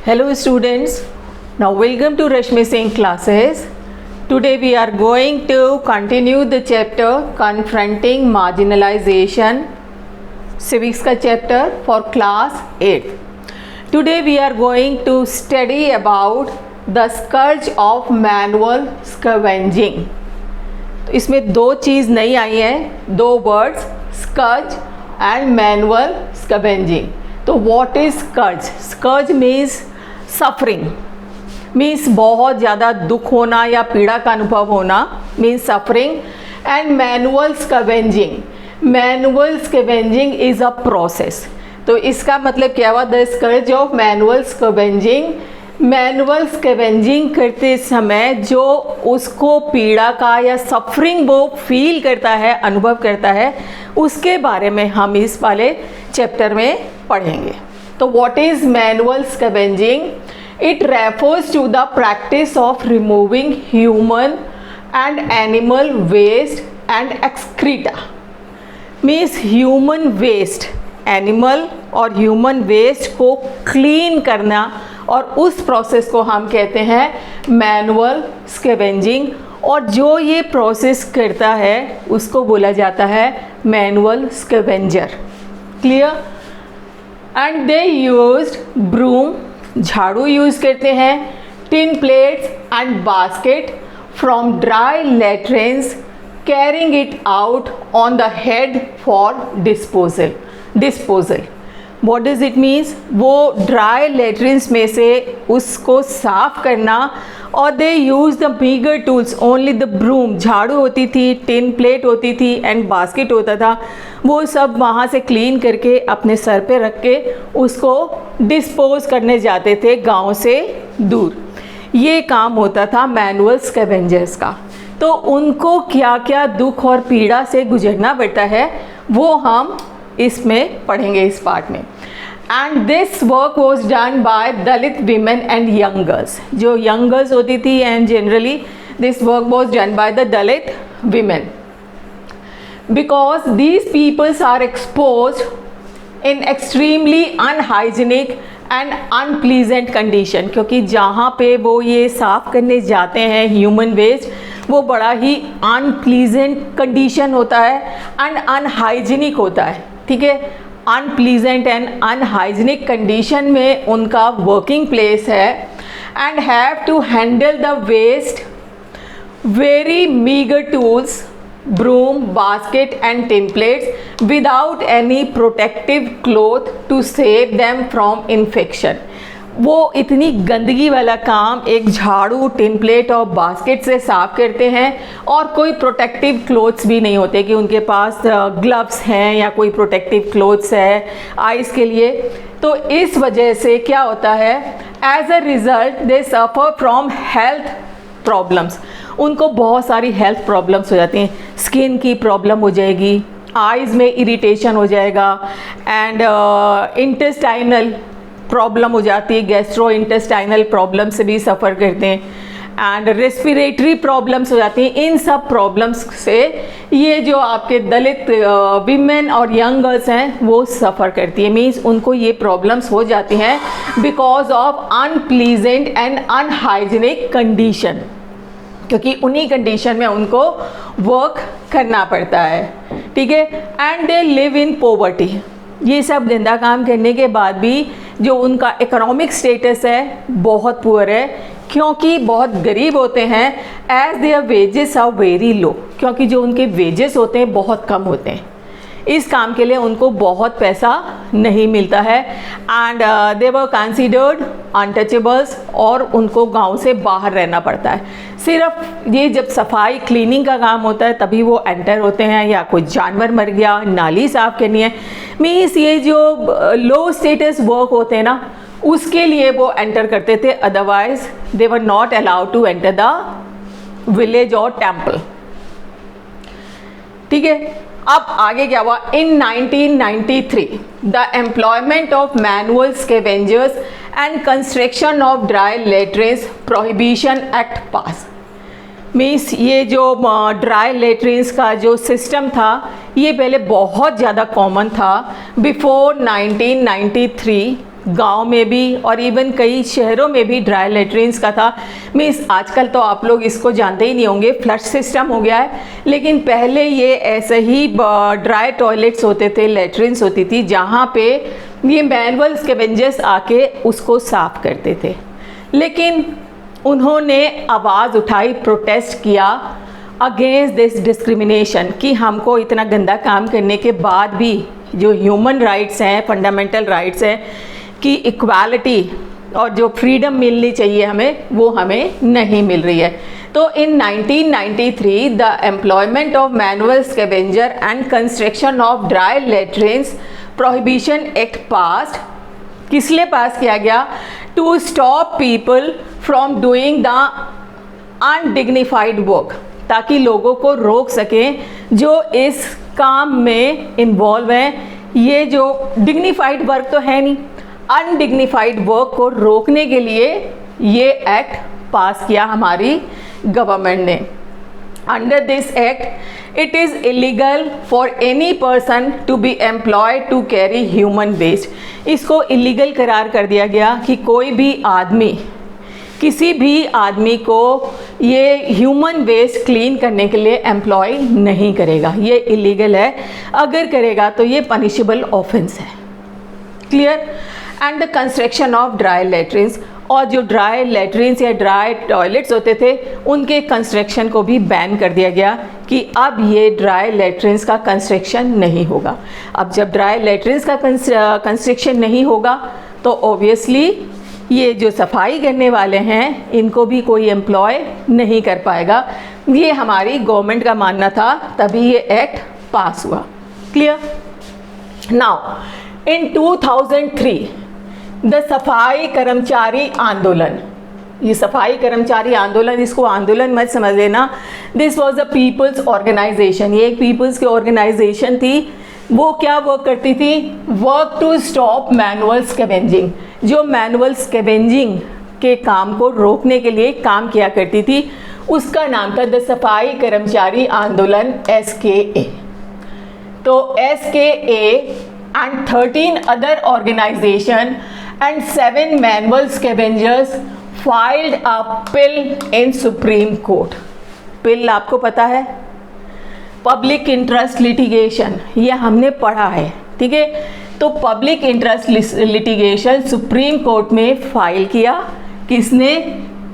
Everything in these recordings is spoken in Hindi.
Hello students, now welcome to Rashmi Singh classes. Today we are going to continue the chapter Confronting Marginalization, Civics का chapter for class 8. Today we are going to study about the scourge of manual scavenging. तो इसमें दो चीज़ नई आई हैं, दो words scourge and manual scavenging. तो what is scourge? Scourge means suffering, means बहुत ज़्यादा दुख होना या पीड़ा का अनुभव होना, means suffering. And manual scavenging is a process. तो इसका मतलब क्या हुआ? The scourge of manual scavenging. Manual scavenging करते समय जो उसको पीड़ा का या सफरिंग वो फील करता है, अनुभव करता है, उसके बारे में हम इस वाले चैप्टर में पढ़ेंगे. तो what is manual scavenging? It refers to the practice of removing human and animal waste and excreta. Means human waste, animal और ह्यूमन वेस्ट को क्लीन करना, और उस प्रोसेस को हम कहते हैं मैनुअल स्कवेंजिंग. और जो ये प्रोसेस करता है उसको बोला जाता है manual scavenger. Clear? And they used broom, झाड़ू यूज़ करते हैं, tin plates and basket from dry latrines, carrying it out on the head for disposal. What does it means? वो ड्राई लेट्रिन्स में से उसको साफ करना, और they use the bigger tools, only the broom, झाड़ू होती थी, टिन प्लेट होती थी एंड बास्केट होता था, वो सब वहाँ से क्लीन करके अपने सर पे रख के उसको डिस्पोज करने जाते थे गांव से दूर. ये काम होता था मैनुअल स्कैवेंजर्स का. तो उनको क्या क्या दुख और पीड़ा से गुजरना पड़ता है वो हम इसमें पढ़ेंगे इस पार्ट में. And this work was done by Dalit women and young girls. जो यंग गर्ल्स होती थी, and generally this work was done by the Dalit women, because these peoples are exposed in extremely unhygienic and unpleasant condition. क्योंकि जहाँ पे वो ये साफ़ करने जाते हैं ह्यूमन वेस्ट, वो बड़ा ही अनप्लीजेंट कंडीशन होता है एंड अनहाइजीनिक होता है. ठीक है, अनप्लीजेंट एंड अनहाइजीनिक कंडीशन में उनका वर्किंग प्लेस है. And have to handle the waste very meagre tools, broom, basket and tin plates without any protective cloth to save them from infection. वो इतनी गंदगी वाला काम एक झाड़ू, टिन प्लेट और बास्केट से साफ करते हैं, और कोई प्रोटेक्टिव क्लोथ्स भी नहीं होते कि उनके पास ग्लव्स हैं या कोई प्रोटेक्टिव क्लोथ्स है आइज़ के लिए. तो इस वजह से क्या होता है, as a result they suffer from health problems. उनको बहुत सारी हेल्थ प्रॉब्लम्स हो जाती हैं. स्किन की प्रॉब्लम हो जाएगी, आइज़ में इरिटेशन हो जाएगा, एंड इंटेस्टाइनल प्रॉब्लम हो जाती है, गैस्ट्रो इंटेस्टाइनल प्रॉब्लम से भी सफ़र करते हैं, एंड रेस्पिरेटरी प्रॉब्लम्स हो जाती हैं. इन सब प्रॉब्लम्स से ये जो आपके दलित वीमेन और यंग गर्ल्स हैं वो सफ़र करती है. मीन्स उनको ये प्रॉब्लम्स हो जाती हैं because of unpleasant and unhygienic condition, क्योंकि उन्हीं कंडीशन में उनको वर्क करना पड़ता है. ठीक है. And they live in poverty. ये सब गंदा काम करने के बाद भी जो उनका इकोनॉमिक स्टेटस है बहुत पुअर है, क्योंकि बहुत गरीब होते हैं. As their wages are very low, क्योंकि जो उनके वेजेस होते हैं बहुत कम होते हैं. इस काम के लिए उनको बहुत पैसा नहीं मिलता है. And they were considered untouchables, और उनको गांव से बाहर रहना पड़ता है. सिर्फ ये जब सफाई क्लीनिंग का काम होता है तभी वो एंटर होते हैं, या कोई जानवर मर गया, नाली साफ़ करनी है. मीन्स ये जो लो स्टेटस वर्क होते हैं ना, उसके लिए वो एंटर करते थे. Otherwise they were not allowed to enter the village और टेम्पल. ठीक है. अब आगे क्या हुआ? In 1993 the employment of manual scavengers and construction of dry latrines prohibition act pass. Means ये जो ड्राई लेट्रिन्स का जो सिस्टम था ये पहले बहुत ज़्यादा कॉमन था. बिफोर 1993 गांव में भी और इवन कई शहरों में भी ड्राई लेटरिन्स का था। मीन्स आजकल तो आप लोग इसको जानते ही नहीं होंगे, फ्लश सिस्टम हो गया है, लेकिन पहले ये ऐसे ही ड्राई टॉयलेट्स होते थे, लेटरिन्स होती थी, जहाँ पे ये मैनुअल स्कैवेंजर्स आके उसको साफ करते थे। लेकिन उन्होंने आवाज़ उठाई, प्रोटेस्ट किया अगेंस्ट दिस डिस्क्रिमिनेशन कि हमको इतना गंदा काम करने के बाद भी जो ह्यूमन राइट्स हैं, फंडामेंटल राइट्स हैं कि इक्वालिटी और जो फ्रीडम मिलनी चाहिए हमें, वो हमें नहीं मिल रही है। तो in 1993 the employment of manual scavenger and construction of dry latrines prohibition act passed. किस लिए पास किया गया? To stop people from doing the undignified work, ताकि लोगों को रोक सकें जो इस काम में इन्वॉल्व हैं। ये जो डिग्निफाइड वर्क तो है नहीं, अनडिग्निफाइड वर्क को रोकने के लिए ये एक्ट पास किया हमारी गवर्नमेंट ने। Under this act it is illegal for any person to be employed to carry human waste. इसको इलीगल करार कर दिया गया कि कोई भी आदमी, किसी भी आदमी को ये ह्यूमन वेस्ट क्लीन करने के लिए एम्प्लॉय नहीं करेगा, ये इलीगल है। अगर करेगा तो ये पनिशेबल ऑफेंस है। Clear? And the construction of dry latrines, और जो ड्राई लेटरिन्स या ड्राई टॉयलेट्स होते थे उनके कंस्ट्रक्शन को भी बैन कर दिया गया कि अब ये ड्राई लेटरिन्स का कंस्ट्रक्शन नहीं होगा। अब जब ड्राई लेटरिन्स का कंस्ट्रक्शन नहीं होगा तो ऑब्वियसली ये जो सफाई करने वाले हैं इनको भी कोई एम्प्लॉय नहीं कर पाएगा। ये हमारी गवर्नमेंट का मानना था, तभी ये एक्ट पास हुआ। क्लियर? नाउ इन 2003 द सफाई कर्मचारी आंदोलन, ये सफाई कर्मचारी आंदोलन, इसको आंदोलन मत समझ लेना, this was a peoples organisation. ये एक पीपल्स की ऑर्गेनाइजेशन थी। वो क्या वर्क करती थी? Work to stop manual scavenging, जो मैनुअल स्कैवेंजिंग के काम को रोकने के लिए काम किया करती थी। उसका नाम था द सफाई कर्मचारी आंदोलन, SKA। तो SKA and 13 other organisation and 7 manual scavengers filed a PIL in supreme court. PIL आपको पता है, पब्लिक इंटरेस्ट लिटिगेशन, ये हमने पढ़ा है, ठीक है। तो public interest litigation supreme court में फाइल किया। किसने?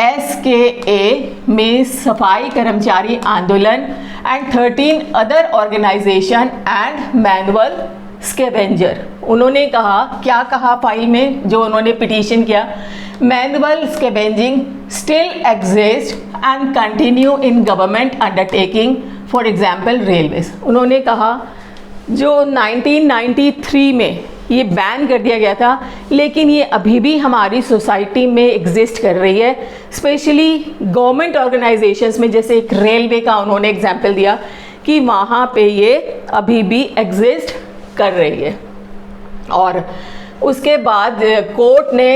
SKA में Safai Karmachari Andolan and 13 other organisation and manual scavenger. उन्होंने कहा, क्या कहा फाइल में जो उन्होंने पिटीशन किया? Manual scavenging still exist and continue in government undertaking, for example railways. उन्होंने कहा जो 1993 में ये बैन कर दिया गया था, लेकिन ये अभी भी हमारी सोसाइटी में एग्जिस्ट कर रही है, स्पेशली गवर्नमेंट ऑर्गेनाइजेशंस में। जैसे एक रेलवे का उन्होंने एग्जाम्पल दिया कि वहाँ पे ये अभी भी एग्जिस्ट कर रही है। और उसके बाद कोर्ट ने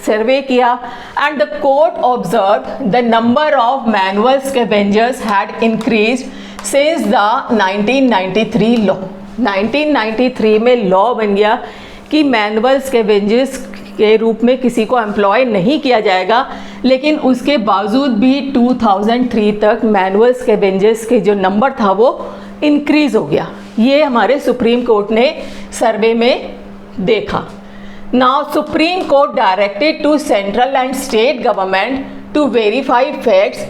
सर्वे किया and the court observe the number of manual scavengers had increased since the 1993 law. 1993 में लॉ बन गया कि मैनुअल स्कैवेंजर्स के रूप में किसी को एम्प्लॉय नहीं किया जाएगा, लेकिन उसके बावजूद भी 2003 तक मैनुअल स्कैवेंजर्स के जो नंबर था वो इंक्रीज हो गया। ये हमारे सुप्रीम कोर्ट ने सर्वे में देखा। Now supreme court directed to central and state government to verify facts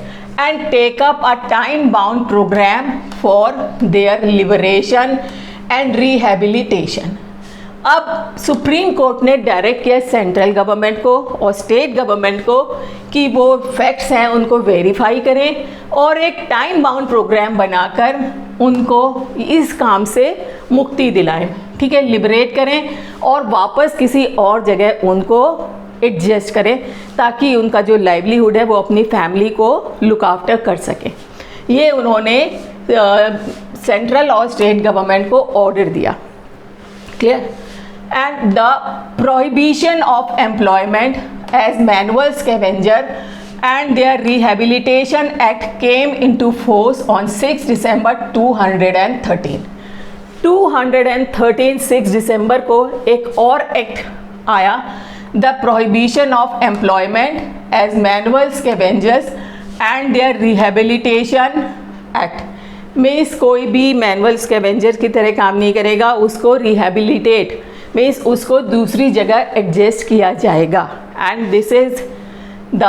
and take up a time bound programme for their liberation and rehabilitation. अब सुप्रीम कोर्ट ने डायरेक्ट किया सेंट्रल गवर्नमेंट को और स्टेट गवर्नमेंट को कि वो फैक्ट्स हैं उनको वेरीफाई करें और एक टाइम बाउंड प्रोग्राम बनाकर उनको इस काम से मुक्ति दिलाएं, ठीक है, लिबरेट करें और वापस किसी और जगह उनको एडजस्ट करें ताकि उनका जो लाइवलीहुड है वो अपनी फैमिली को लुक आफ्टर कर सकें। ये उन्होंने सेंट्रल और स्टेट गवर्नमेंट को ऑर्डर दिया। Clear? And the prohibition of employment as manual scavenger and their rehabilitation act came into force on 6 December 213। 6 दिसंबर को एक और एक्ट आया the prohibition of employment as manual scavengers and their rehabilitation act. Means कोई भी मैनुअल स्कैवेंजर की तरह काम नहीं करेगा, उसको रिहेबिलिटेट मीन्स उसको दूसरी जगह एडजस्ट किया जाएगा। एंड दिस इज़ द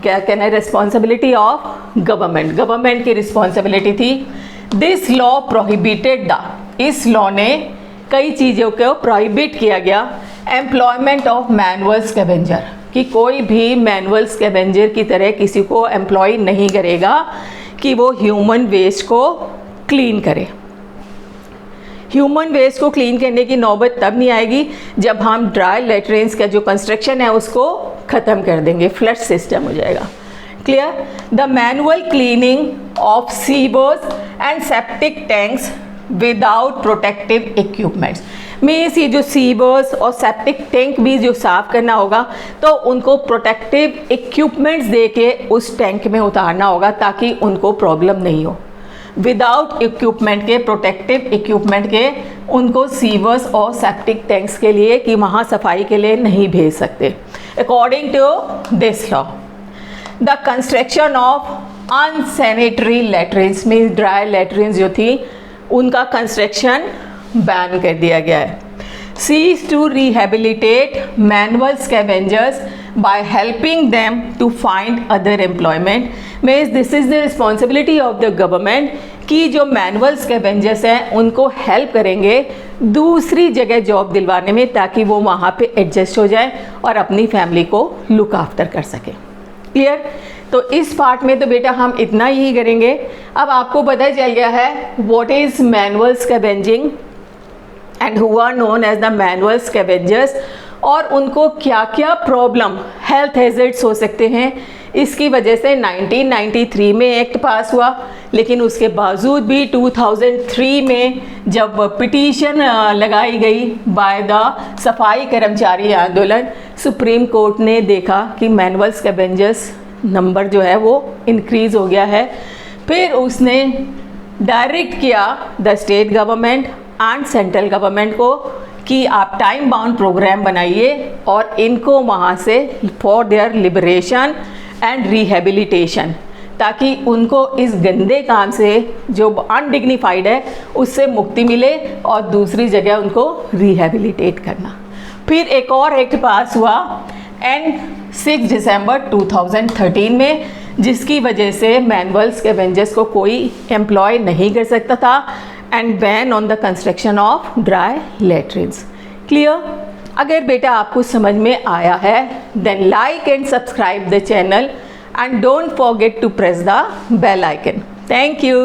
क्या कहना है रिस्पॉन्सिबिलिटी ऑफ गवर्नमेंट, गवर्नमेंट की रिस्पॉन्सिबिलिटी थी। दिस लॉ प्रोहिबिटेड द, इस लॉ ने कई चीज़ों को प्रोहिबिट किया गया एम्प्लॉयमेंट ऑफ मैनुअल स्कैवेंजर, कि कोई भी मैनुअल स्कैवेंजर की तरह किसी को एम्प्लॉय नहीं करेगा कि वो ह्यूमन वेस्ट को क्लीन करे। ह्यूमन वेस्ट को क्लीन करने की नौबत तब नहीं आएगी जब हम ड्राई लेटरिन्स का जो कंस्ट्रक्शन है उसको ख़त्म कर देंगे, फ्लश सिस्टम हो जाएगा। Clear? The manual cleaning of sewers and septic tanks without protective equipments. Means ये जो सीवर्स और सेप्टिक टैंक भी जो साफ़ करना होगा तो उनको प्रोटेक्टिव इक्विपमेंट्स दे के उस टैंक में उतारना होगा ताकि उनको प्रॉब्लम नहीं हो। विदाउट इक्विपमेंट के, प्रोटेक्टिव इक्विपमेंट के, उनको सीवर्स और सेप्टिक टैंक्स के लिए कि वहाँ सफाई के लिए नहीं भेज सकते। According to this law the construction of unsanitary latrines means dry latrines जो थी उनका कंस्ट्रक्शन बैन कर दिया गया है। Cease to rehabilitate manual scavengers by helping them to find other employment, means this is the responsibility of the government कि जो मैनुअल स्कैवेंजर्स हैं उनको हेल्प करेंगे दूसरी जगह जॉब दिलवाने में ताकि वो वहाँ पे एडजस्ट हो जाए और अपनी फैमिली को लुक आफ्टर कर सके। क्लियर? तो इस पार्ट में तो बेटा हम इतना ही करेंगे। अब आपको पता चल गया है what is manual scavenging and who are known as the manual scavengers, और उनको क्या क्या प्रॉब्लम हेल्थ हैजर्ड्स हो सकते हैं। इसकी वजह से 1993 में एक्ट पास हुआ, लेकिन उसके बावजूद भी 2003 में जब पिटीशन लगाई गई बाय द सफाई कर्मचारी आंदोलन, सुप्रीम कोर्ट ने देखा कि मैनुअल स्कैवेंजर्स नंबर जो है वो इंक्रीज़ हो गया है। फिर उसने डायरेक्ट किया the state government and central government को कि आप टाइम बाउंड प्रोग्राम बनाइए और इनको वहाँ से for their liberation and rehabilitation, ताकि उनको इस गंदे काम से जो अनडिग्निफाइड है उससे मुक्ति मिले और दूसरी जगह उनको रिहेबिलिटेट करना। फिर एक और एक्ट पास हुआ एंड 6 दिसंबर 2013 में, जिसकी वजह से मैनुअल स्कैवेंजर्स को कोई एम्प्लॉय नहीं कर सकता था and ban on the construction of dry latrines. Clear? अगर बेटा आपको समझ में आया है then like and subscribe the channel and don't forget to press the bell icon. Thank you.